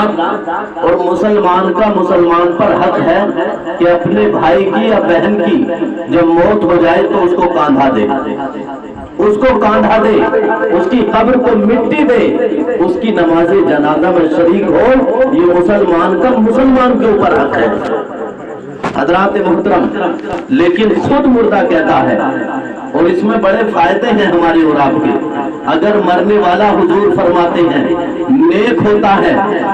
حضرات، اور مسلمان کا مسلمان پر حق ہے کہ اپنے بھائی کی یا بہن کی جب موت ہو جائے تو اس کو کاندھا دے، اس کو کاندھا دے، اس کی قبر کو مٹی دے، اس کی نماز جنازہ میں شریک ہو، یہ مسلمان کا مسلمان کے اوپر حق ہے حضرات محترم۔ لیکن خود مردہ کہتا ہے، اور اس میں بڑے فائدے ہیں ہماری اور آپ کے، اگر مرنے والا حضور فرماتے ہیں نیک ہوتا ہے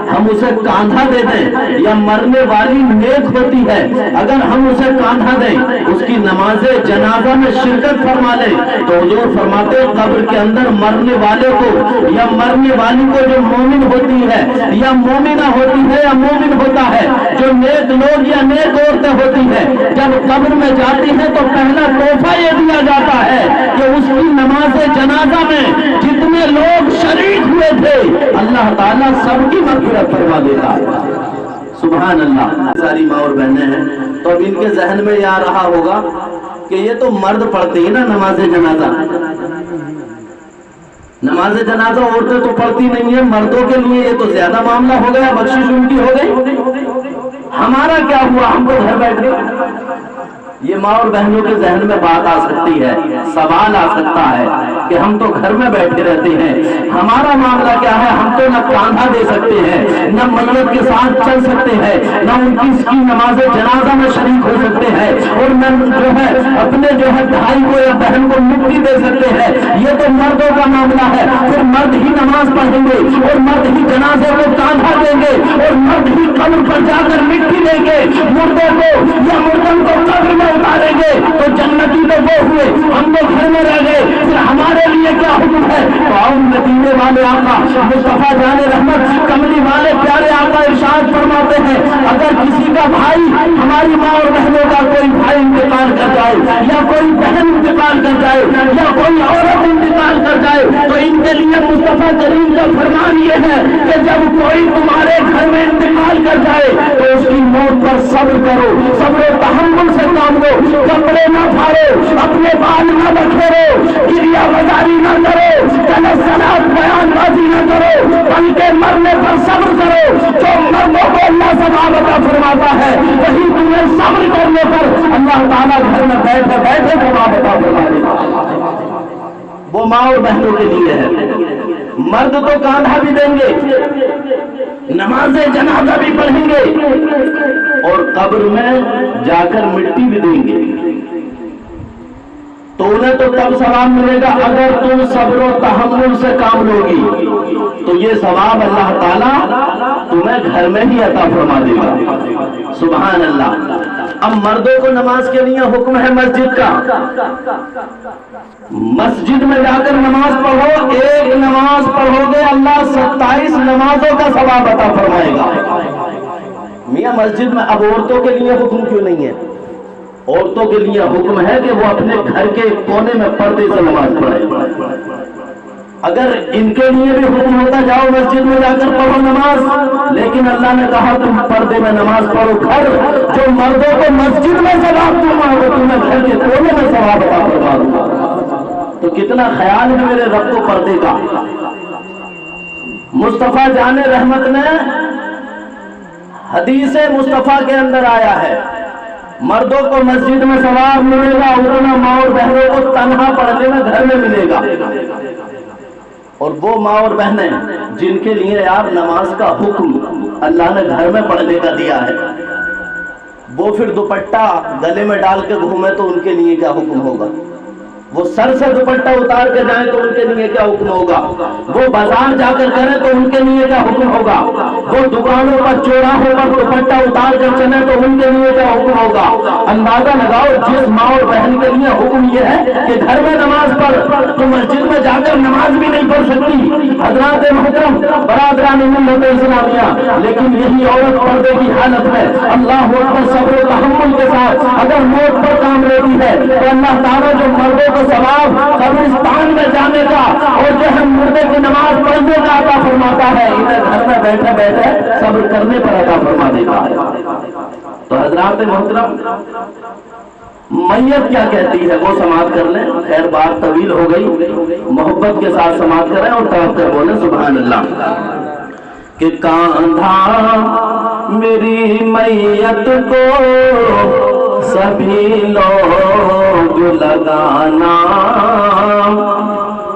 ہم اسے کاندھا دے دیں، یا مرنے والی نیک ہوتی ہے اگر ہم اسے کاندھا دیں، اس کی نماز جنازہ میں شرکت فرما لیں، تو حضور فرماتے ہیں قبر کے اندر مرنے والے کو یا مرنے والی کو جو مومن ہوتی ہے یا مومنہ ہوتی ہے یا مومن ہوتا ہے، جو نیک لوگ یا نیک عورتیں ہوتی ہیں، جب قبر میں جاتی ہیں تو پہلا تحفہ یہ دیا جاتا ہے کہ اس کی نماز جنازہ میں جتنے لوگ شریک ہوئے تھے اللہ تعالیٰ سب کی مغفرت فرما دیتا ہے۔ سبحان اللہ۔ ساری ماں اور بہنیں ہیں تو اب ان کے ذہن میں یہ آ رہا ہوگا کہ یہ تو مرد پڑھتے ہیں نا نماز جنازہ، نماز جنازہ عورتیں تو پڑھتی نہیں ہیں، مردوں کے لیے یہ تو زیادہ معاملہ ہو گیا، بخشش ان کی ہو گئی، ہمارا کیا ہوا، ہم تو گھر بیٹھ گئے۔ یہ ماں اور بہنوں کے ذہن میں بات آ سکتی ہے، سوال آ سکتا ہے کہ ہم تو گھر میں بیٹھے رہتے ہیں، ہمارا معاملہ کیا ہے، ہم تو نہ کاندھا دے سکتے ہیں، نہ میت کے ساتھ چل سکتے ہیں، نہ ان کی نماز جنازہ میں شریک ہو سکتے ہیں، اور نہ جو ہے اپنے جو ہے بھائی کو یا بہن کو مٹی دے سکتے ہیں، یہ تو مردوں کا معاملہ ہے، پھر مرد ہی نماز پڑھیں گے اور مرد ہی جنازے کو کاندھا دیں گے اور مرد ہی قبر پر جا کر مٹی دیں گے، مردوں کو یا مردوں کو قبر میں اتاریں گے، تو جنتی تو وہ ہوئے، ہم تو گھر میں رہ گئے، پھر ہمارے لیے کیا حکم ہے؟ تو آؤ مدینے والے آقا مصطفیٰ جان رحمت کملی والے پیارے آقا ارشاد فرماتے ہیں، اگر کسی کا بھائی، ہماری ماں اور بہنوں کا کوئی بھائی انتقال کر جائے یا کوئی بہن انتقال کر جائے یا کوئی عورت انتقال کر جائے، تو ان کے لیے مصطفیٰ کریم کا فرمان یہ ہے کہ جب کوئی تمہارے گھر میں انتقال کر جائے تو اس کی موت پر صبر کرو، صبر و تحمل سے کام لو، کپڑے نہ پھاڑو، اپنے بال نہ بکھیرو، گریہ بازاری نہ کرو، تنزلات بیان بازی نہ کرو، بلکہ مرنے پر صبر کرو۔ جو مردوں کو اللہ ثواب عطا فرماتا ہے وہی تمہیں صبر کرنے پر اللہ تعالیٰ گھر میں بیٹھے بیٹھے ثواب عطا فرما دیتا ہے۔ وہ ماں اور بہنوں کے لیے ہے، مرد تو کاندھا بھی دیں گے، نماز جنازہ بھی پڑھیں گے اور قبر میں جا کر مٹی بھی دیں گے، تو انہیں تو تب ثواب ملے گا اگر تم صبر و تحمل سے کام لوگی، تو یہ ثواب اللہ تعالیٰ تمہیں گھر میں ہی عطا فرما دے گا۔ سبحان اللہ۔ اب مردوں کو نماز کے لیے حکم ہے مسجد کا، مسجد میں جا کر نماز پڑھو، ایک نماز پڑھو گے اللہ 27 نمازوں کا ثواب عطا فرمائے گا۔ میاں مسجد میں اب عورتوں کے لیے حکم کیوں نہیں ہے؟ عورتوں کے لیے حکم ہے کہ وہ اپنے گھر کے کونے میں پردے سے نماز پڑھیں۔ اگر ان کے لیے بھی حکم ہوتا جاؤ مسجد میں جا کر پڑھو نماز، لیکن اللہ نے کہا تم پردے میں نماز پڑھو۔ گھر جو مردوں کو مسجد میں ثواب دوں گا وہ تمہیں گھر کے کونے میں ثواب عطا فرما دوں گا۔ تو کتنا خیال ہے میرے رب کو پردے کا۔ مصطفیٰ جان رحمت نے حدیث مصطفیٰ کے اندر آیا ہے مردوں کو مسجد میں ثواب ملے گا اتنا ماں اور بہنوں کو تنہا پڑھنے میں گھر میں ملے گا۔ اور وہ ماں اور بہنیں جن کے لیے یار نماز کا حکم اللہ نے گھر میں پڑھنے کا دیا ہے، وہ پھر دوپٹہ گلے میں ڈال کے گھومے تو ان کے لیے کیا حکم ہوگا؟ وہ سر سے دوپٹہ اتار کے جائیں تو ان کے لیے کیا حکم ہوگا؟ وہ بازار جا کر کریں تو ان کے لیے کیا حکم ہوگا؟ وہ دکانوں پر چوراہوں پر دوپٹہ اتار کر چلیں تو ان کے لیے کیا حکم ہوگا؟ اندازہ لگاؤ جس ماں اور بہن کے لیے حکم یہ ہے کہ گھر میں نماز پڑھ، تو مسجد میں جا کر نماز بھی نہیں پڑھ سکتی۔ حضرات محترم برادران ملت اسلامیہ، لیکن یہی عورت پردے کی حالت میں اللہ اکبر صبر و تحمل کے ساتھ اگر موت پر کام لیتی ہے تو اللہ تعالیٰ جو مردوں ثواب قبرستان میں جانے کا اور جو ہے مردے کی نماز پڑھنے کا عطا فرماتا ہے، انہیں گھر میں بیٹھے بیٹھے صبر کرنے پر عطا فرما دیتا ہے۔ تو حضرات محترم میت کیا کہتی ہے وہ سماعت کر لیں، خیر بات طویل ہو گئی، محبت کے ساتھ سماعت کریں اور توقع بولیں سبحان اللہ۔ کہ کاندھا میری میت کو سبھی لوگ لگانا،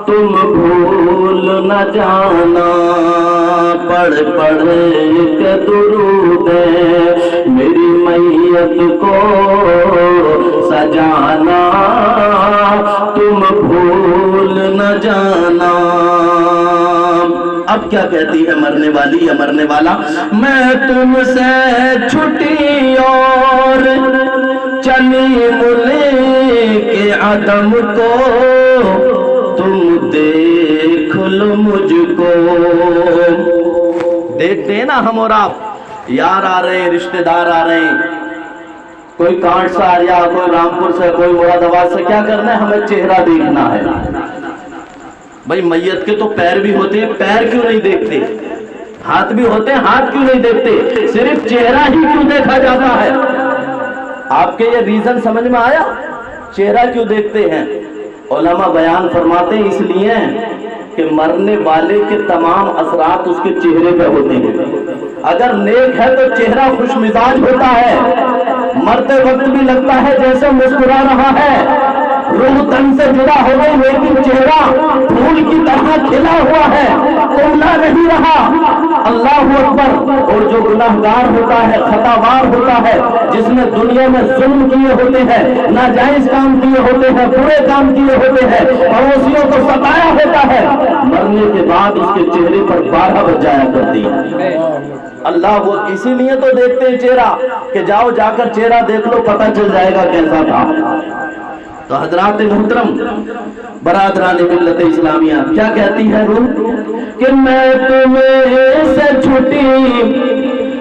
تم بھول نہ جانا، پڑھ پڑھ کے درود میری میت کو سجانا، تم بھول نہ جانا۔ اب کیا کہتی ہے مرنے والی یا مرنے والا؟ میں تم سے چھٹی اور چلی ملک عدم کو، تم دیکھ لو مجھ کو۔ دیکھتے ہیں نا ہم اور آپ، یار آ رہے ہیں، رشتہ دار آ رہے ہیں، کوئی کانٹ سے آ رہا، کوئی رامپور سے، کوئی مراد آباد سے، کیا کرنا ہے؟ ہمیں چہرہ دیکھنا ہے۔ بھائی میت کے تو پیر بھی ہوتے ہیں، پیر کیوں نہیں دیکھتے؟ ہاتھ بھی ہوتے ہیں، ہاتھ کیوں نہیں دیکھتے؟ صرف چہرہ ہی کیوں دیکھا جاتا ہے؟ آپ کے یہ ریزن سمجھ میں آیا؟ چہرہ کیوں دیکھتے ہیں؟ علماء بیان فرماتے ہیں اس لیے کہ مرنے والے کے تمام اثرات اس کے چہرے پہ ہوتے ہیں۔ اگر نیک ہے تو چہرہ خوش مزاج ہوتا ہے، مرتے وقت بھی لگتا ہے جیسے مسکرا رہا ہے، روح تن سے جدا ہو گئی لیکن چہرہ پھول کی طرح کھلا ہوا ہے، کملا نہیں رہا۔ اللہ اکبر۔ اور جو گناہگار ہوتا ہے، خطاوار ہوتا ہے، جس نے دنیا میں ظلم کیے ہوتے ہیں، ناجائز کام کیے ہوتے ہیں، برے کام کیے ہوتے ہیں، پڑوسیوں کو ستایا ہوتا ہے، مرنے کے بعد اس کے چہرے پر 12 بج جایا کرتی ہے۔ اللہ وہ اسی لیے تو دیکھتے ہیں چہرہ، کہ جاؤ جا کر چہرہ دیکھ لو، پتہ چل جائے گا کیسا تھا۔ تو حضرات محترم، برادران ملت اسلامیہ، کیا کہتی ہے روح؟ کہ میں تمہیں سے چھٹی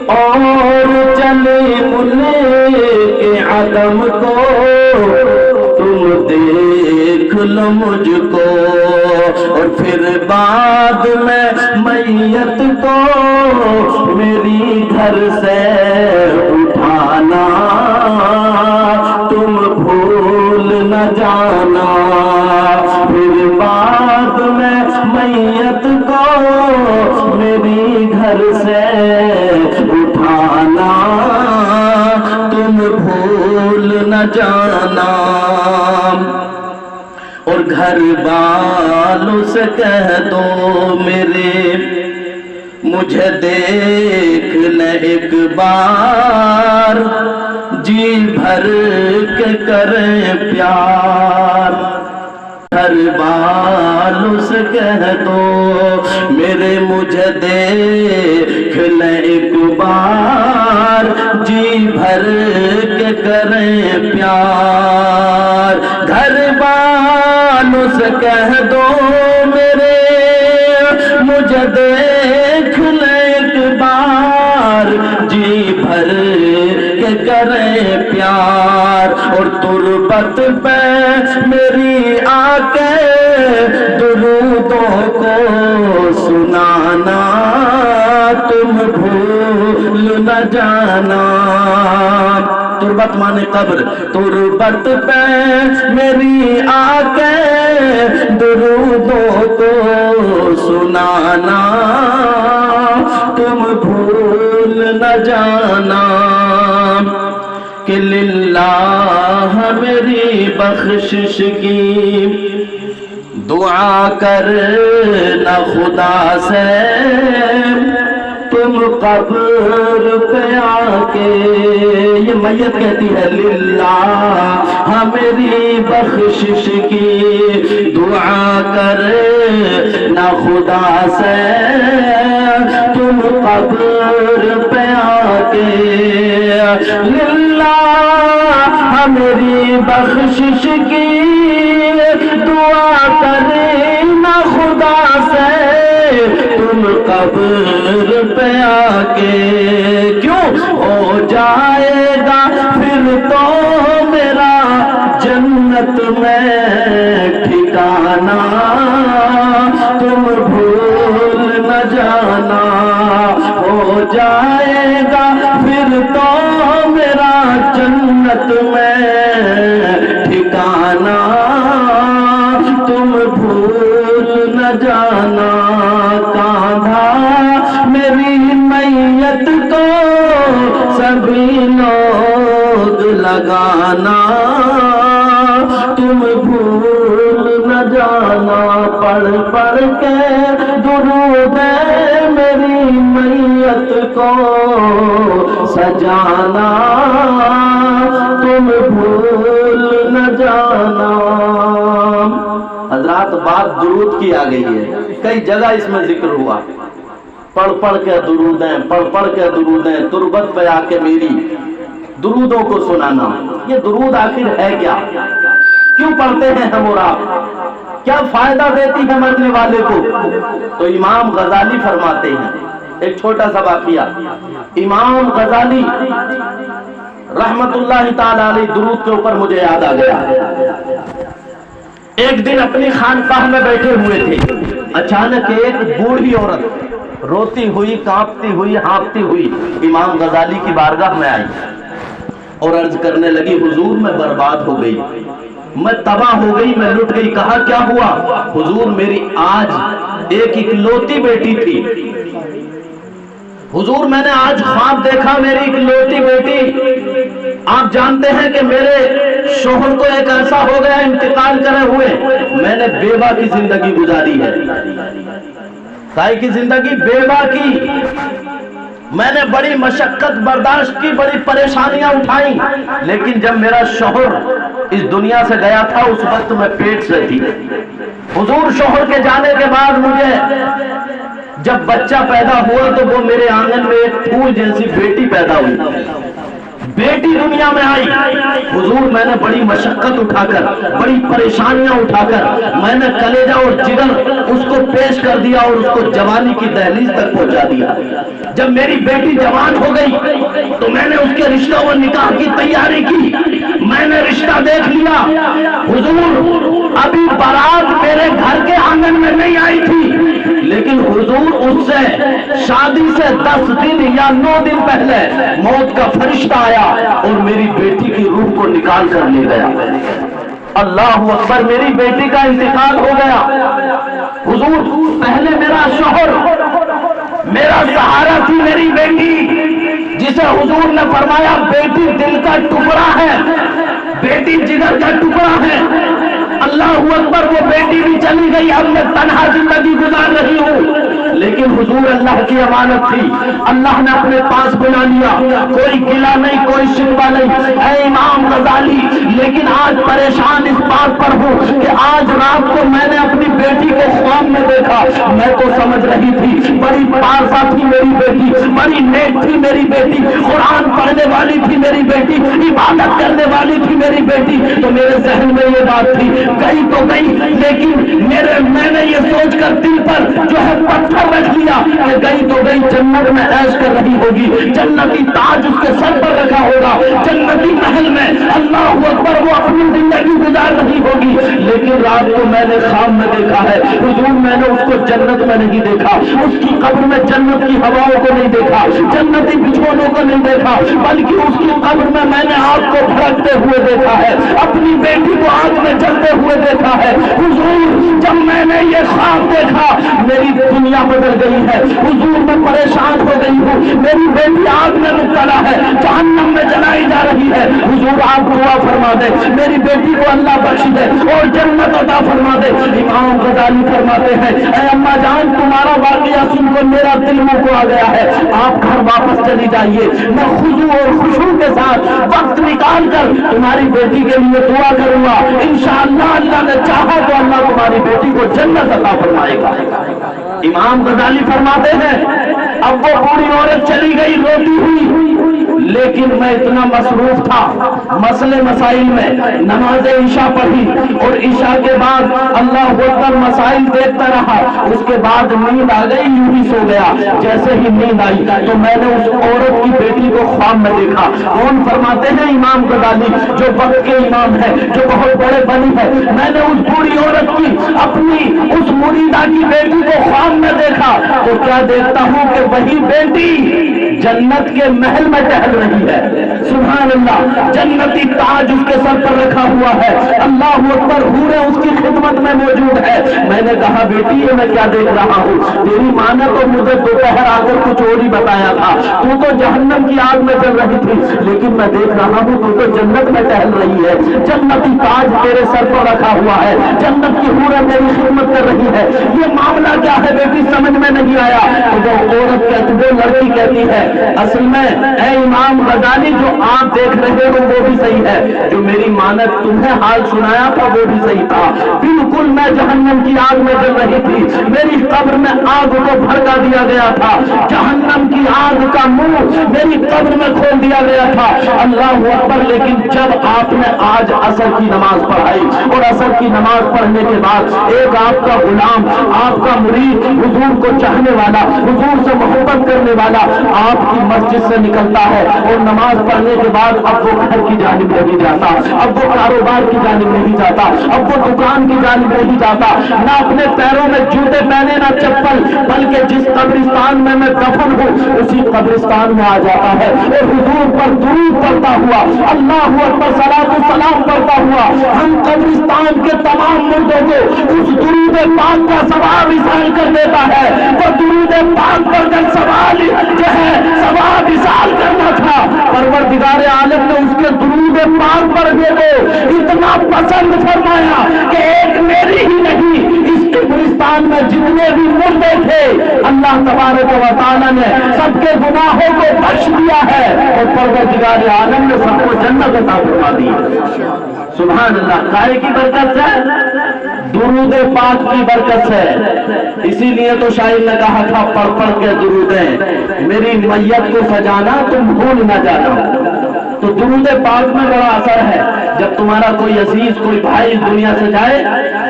اور چلی ملک عدم کو، تم دیکھ لو مجھ کو، اور پھر بعد میں میت کو میری گھر سے اٹھانا، تم بھول نہ جانا، پھر بعد میں میت کو میری گھر سے اٹھانا، تم بھول نہ جانا۔ اور گھر والوں سے کہہ دو میرے، مجھے دیکھ لے ایک بار، جی بھر کے کریں پیار۔ گھر والوں سے کہہ دو میرے، مجھے دیکھ لے ایک بار، جی بھر کے کریں پیار۔ گھر والوں سے کہہ دو میرے، مجھے دیکھ لے ایک بار، جی بھر کے کریں پیار۔ اور تربت پہ میری آ کے درودوں کو سنانا، تم بھول نہ جانا۔ تربت مانے قبر، تربت پہ میری آ کے درودوں کو سنانا، تم بھول نہ جانا۔ کہ للہ میری بخشش کی دعا کرنا خدا سے، تم قبر پہ آ کے، یہ میت کہتی ہے للہ میری بخشش کی دعا کرنا خدا سے، تم قبر پہ آ کے، للہ میری بخشش کی دعا کرنا خدا سے، تم قبر پہ آ کے، کیوں ہو جائے گا پھر تو میرا جنت میں ٹھکانا، تم بھول نہ جانا، ہو جائے گا پھر تو میرا جنت میں ٹھکانا، تم بھول نہ جانا۔ کاندھا میری मैयत को सभी लोग लगाना, तुम भूल न जाना पढ़ पढ़ के दुरूद मेरी मैयत को सजाना, तुम भूल न जाना। हजरात, बात दुरूद की आ गई है, कई जगह इसमें जिक्र हुआ। पढ़ पढ़ के दुरूदें, पढ़ पढ़ के दुरूदें, तुरबत पे आके मेरी दुरूदों को सुनाना। ये दुरूद आखिर है क्या? क्यों पढ़ते हैं हम और आप? क्या फायदा देती है मरने वाले को? तो इमाम गजाली फरमाते हैं, एक छोटा सा वाक़िया। इमाम गजाली रहमतुल्लाह ताला अलैह दुरूद के ऊपर मुझे याद आ गया। एक दिन अपनी खानकाह में बैठे हुए थे, अचानक एक बूढ़ी औरत रोती हुई, कांपती हुई, हाँफती हुई इमाम गजाली की बारगाह में आई और अर्ज करने लगी, हुजूर मैं बर्बाद हो गई, मैं तबाह हो गई, मैं लुट गई। कहा क्या हुआ? हुजूर मेरी आज एक इकलौती बेटी थी, हुजूर मैंने आज ख्वाब देखा, मेरी इकलौती बेटी। आप जानते हैं कि मेरे शोहर को एक ऐसा हो गया इंतकाल करे हुए, मैंने बेवा की जिंदगी गुजारी है। काहे की जिंदगी? बेवा की। मैंने बड़ी मशक्कत बर्दाश्त की, बड़ी परेशानियां उठाई, लेकिन जब मेरा शोहर इस दुनिया से गया था उस वक्त मैं पेट से थी। हुजूर शोहर के जाने के बाद मुझे जब बच्चा पैदा हुआ तो वो मेरे आंगन में एक फूल जैसी बेटी पैदा हुई, बेटी दुनिया में आई। हुजूर मैंने बड़ी मशक्कत उठाकर, बड़ी परेशानियां उठाकर मैंने कलेजा और जिगर उसको पेश कर दिया और उसको जवानी की दहलीज तक पहुंचा दिया। जब मेरी बेटी जवान हो गई तो मैंने उसके रिश्ता और निकाह की तैयारी की, मैंने रिश्ता देख लिया। हुजूर अभी बारात मेरे घर के आंगन में नहीं आई थी, लेकिन हुजूर उससे शादी से 10 दिन या 9 दिन पहले मौत का फरिश्ता आया और मेरी बेटी की रूह को निकाल कर ले गया। अल्लाहु अकबर, मेरी बेटी का इंतकाल हो गया। हुजूर पहले मेरा शोहर, मेरा सहारा थी मेरी बेटी, जिसे हुजूर ने फरमाया बेटी दिल का टुकड़ा है, बेटी जिगर का टुकड़ा है। अल्लाहु अकबर, वो बेटी भी चली गई, अब मैं तन्हा जिंदगी गुजार रही हूँ। लेकिन हुजूर अल्लाह की अमानत थी, अल्लाह ने अपने पास बुला लिया। कोई गिला नहीं, कोई शिकवा नहीं। ऐ इमाम गजाली, लेकिन आज परेशान इस बात पर हूँ कि आज रात को मैंने अपनी बेटी को ख्वाब में देखा। मैं तो समझ रही थी बड़ी पारसा थी मेरी बेटी, बड़ी नेक थी मेरी बेटी, कुरान पढ़ने वाली थी मेरी बेटी, इबादत करने वाली थी मेरी बेटी। तो मेरे जहन में ये बात थी, गई तो गई, लेकिन मैंने ये सोचकर दिल पर जो है पत्थर रख लिया कि गई तो गई, जन्नत में ऐश कर रही होगी, जन्नती ताज उसके सर पर रखा होगा, जन्नती महल में अल्लाहु अकबर वो अपनी जिंदगी गुजार रही होगी। लेकिन रात को मैंने ख्वाब में देखा है हुजूर, मैंने उसको जन्नत में नहीं देखा, उसकी कब्र में जन्नत की हवाओं को नहीं देखा, जन्नती बिछोनों को नहीं देखा, बल्कि उसकी कब्र में मैंने आग को भड़कते हुए देखा है, अपनी बेटी को आग में जलते हुए देखा है। हुजूर जब मैंने ये ख्वाब देखा मेरी दुनिया बदल गई है। हुजूर मैं परेशान हो गई हूँ, मेरी बेटी आग में मुब्तला है, जहन्नम में जलाई जा रही है। हुजूर आप दुआ फरमा दे, मेरी बेटी को अल्लाह बख्श दे और जन्नत अता फरमा दे। इमाम गजाली फरमाते हैं, ऐ अम्मा जान, तुम्हारा वाक़या सुनकर मेरा दिल मुँह को आ गया है, आप घर वापस चली जाइए। मैं खुशू और खुशू के साथ वक्त निकाल कर तुम्हारी बेटी के लिए दुआ करूंगा। इंशाअल्लाह अल्लाह ने चाहा तो अल्लाह तुम्हारी बेटी को जन्नत अता फरमाएगा। इमाम गजाली फरमाते हैं, अब वो बूढ़ी औरत चली गई रोती हुई, लेकिन मैं इतना मसरूफ था मसले मसाइल में, नमाज ईशा पढ़ी और ईशा के बाद अल्लाह अकबर मसाइल देखता रहा। उसके बाद नींद आ गई, यूं ही सो गया। जैसे ही नींद आई तो मैंने उस औरत की बेटी को ख्वाब में देखा। कौन? फरमाते हैं इमाम गजाली, जो वक्त के इमाम है, जो बहुत बड़े बनी है। मैंने उस बूढ़ी औरत की, अपनी उस मुरीदा की बेटी को ख्वाब में देखा तो क्या देखता हूँ कि वही बेटी जन्नत के महल में टहल रही है। सुभान अल्लाह, जन्नती ताज उसके सर पर रखा हुआ है। अल्लाह अकबर, हूरें उसकी खिदमत में मौजूद है। मैंने कहा बेटी ये मैं क्या देख रहा हूँ? तेरी माँ ने तो मुझे दोपहर आकर कुछ और ही बताया था, तू तो जहन्नम की आग में जल रही थी, लेकिन मैं देख रहा हूँ तू तो जन्नत में टहल रही है। जन्नती ताज तेरे सर पर रखा हुआ है, जन्नत की हूरें मेरी खिदमत कर रही है। ये मामला क्या है बेटी? समझ में नहीं आया। तो वो औरत कहती, वो लड़की कहती है, असल में ऐ इमाम गजाली, जो आप देख रहे हो वो भी सही है, जो मेरी माँ ने तुम्हें हाल सुनाया था वो भी सही था। बिल्कुल मैं जहन्नम की आग में जल रही थी, मेरी कब्र में आग को भड़का दिया गया था, जहन्नम की आग का मुंह मेरी कब्र में खोल दिया गया था। अल्लाह अकबर। लेकिन जब आपने आज असर की नमाज पढ़ाई और असर की नमाज पढ़ने के बाद एक आपका गुलाम, आपका मुरीद, हुजूर को चाहने वाला, हुजूर से मोहब्बत करने वाला आपकी मस्जिद से निकलता है और नमाज पढ़ने के बाद अब वो घर की जानिब नहीं जाता, अब वो कारोबार की जानिब नहीं जाता, अब वो दुकान की जानिब नहीं जाता, ना अपने पैरों में जूते पहने ना चप्पल, बल्कि जिस कब्रिस्तान में मैं दफन हूँ उसी कब्रिस्तान में आ जाता है और हुजूर पर दुरूद पढ़ता हुआ, अल्लाह अकबर, सलातो सलाम पढ़ता हुआ हम कब्रिस्तान के तमाम मुर्दों को उस दुरूद पाक का सवाब इसाल कर देता है। तो दुरूद पाक पर जब सवाल जो है सवाब इसाल करना था, परवरदिगार आलम ने उसके दुरूद पाक पर वो इतना पसंद फरमाया कि एक मेरी ही नहीं, इस कब्रिस्तान में जितने भी मुर्दे थे अल्लाह तबारक व तआला ने सबके गुनाहों को बख्श दिया है और परवरदिगार आलम ने सबको जन्नत अता फरमा दी। सुभान अल्लाह। काहे की बरकत है? दुरूद पाक की बरकत है। इसीलिए तो शायर ने कहा था, पढ़ पढ़ के दुरूदें मेरी मैयत को सजाना तुम भूल न जाना। तो दुरूद पाक में बड़ा असर है। जब तुम्हारा कोई अजीज, कोई भाई इस दुनिया से जाए,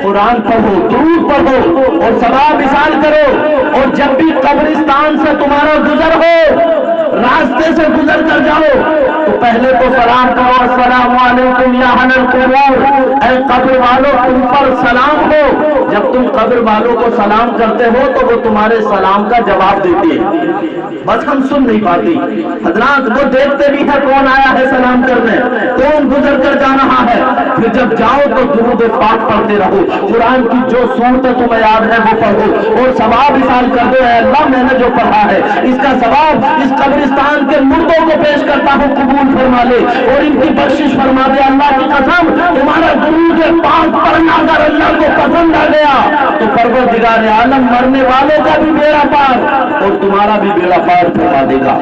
कुरान पढ़ो, दुरूद पढ़ो और सवाब इसाल करो। और जब भी कब्रिस्तान से तुम्हारा गुजर हो, रास्ते से गुजर कर जाओ तो पहले तो सलाम करो, अस्सलामु अलैकुम या अहलल क़ुबूर, ऐ कब्र वालों तुम पर सलाम हो। जब तुम कब्र वालों को सलाम करते हो तो वो तुम्हारे सलाम का जवाब देती है, बस हम सुन नहीं पाती। हजरात वो देखते भी है कौन आया है सलाम करने, कौन गुजर कर जा रहा है। फिर जब जाओ तो दुरूद पाक पढ़ते रहो, कुरान की जो सूरतें तुम्हें याद है वो पढ़ो और सवाब इसाल कर दो, अल्लाह मैंने जो पढ़ा है इसका सवाब इस कब्रिस्तान के मुर्दों को पेश करता हूँ, कबूल फरमा ले और इनकी बख्शिश फरमा दे। अल्लाह की कसम, तुम्हारा दुरूद पाक पढ़ना अगर अल्लाह को पसंद आ गया तो परवरदिगार आलम मरने वालों का भी बेड़ा पार और तुम्हारा भी बेड़ा पार फरमा देगा।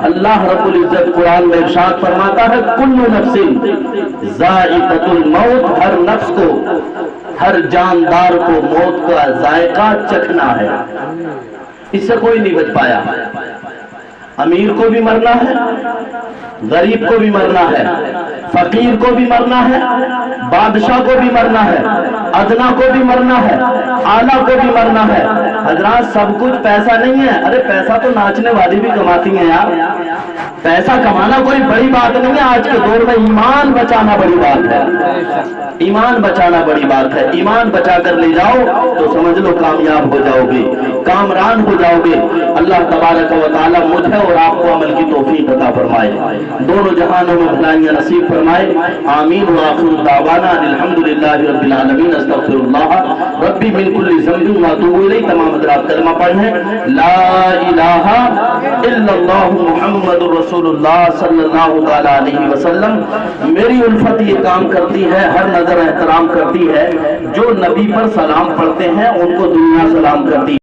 अल्लाह रब्बुल इज्जत कुरान में इरशाद फरमाता है, कुल्लु नफ्सिन ज़ाइक़तुल मौत, हर नफ्स को, हर जानदार को मौत का जायका चखना है। इससे कोई नहीं बच पाया। अमीर को भी मरना है, गरीब को भी मरना है, फकीर को भी मरना है, बादशाह को भी मरना है, अदना को भी मरना है, आला को भी मरना है। हजरात सब कुछ पैसा नहीं है। अरे पैसा तो नाचने वाली भी कमाती है यार, पैसा कमाना कोई बड़ी बात नहीं है। आज के दौर में ईमान बचाना बड़ी बात है, ईमान बचाना बड़ी बात है। ईमान बचा कर ले जाओ तो समझ लो कामयाब हो जाओगे, कामरान हो जाओगे। अल्लाह तबारक व तआला मुझे और आपको अमल की तौफीक अता फरमाए, दोनों जहानों में भलाइयां नसीब फरमाए। आमीन व आखिरु दावाना अल्हम्दुलिल्लाहि रब्बिल आलमीन, अस्तगफिरुल्लाह रब्बी मिन कुल्ली ज़ंबिन व अतूबु इलैहि। तमाम हज़रात कलमा पढ़ें, ला इलाहा इल्लल्लाह मुहम्मदुर रसूलुल्लाह सल्लल्लाहु तआला अलैहि वसल्लम। मेरी उल्फत ये काम करती है, हर नजर एहतराम करती है, जो नबी पर सलाम पढ़ते हैं उनको दुनिया सलाम करती है।